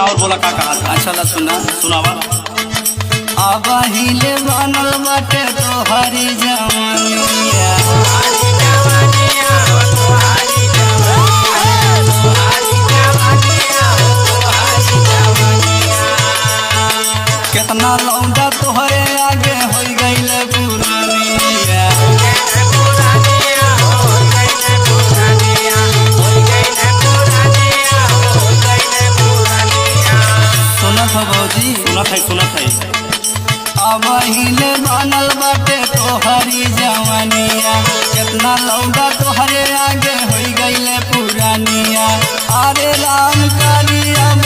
और बोला का कहा अच्छा ला सुनावा। अब हिले बनल बाटे तोहरी जवानिया कितना लौंडा तोहरे आगे हो गईल पुरानिया। सुनत हो भौजी सुनत है अब हिले बनल बाटे तोहरी जवानिया कितना लौंडा तोहरे आगे हो गईल पुरानिया। अरे राम काली अब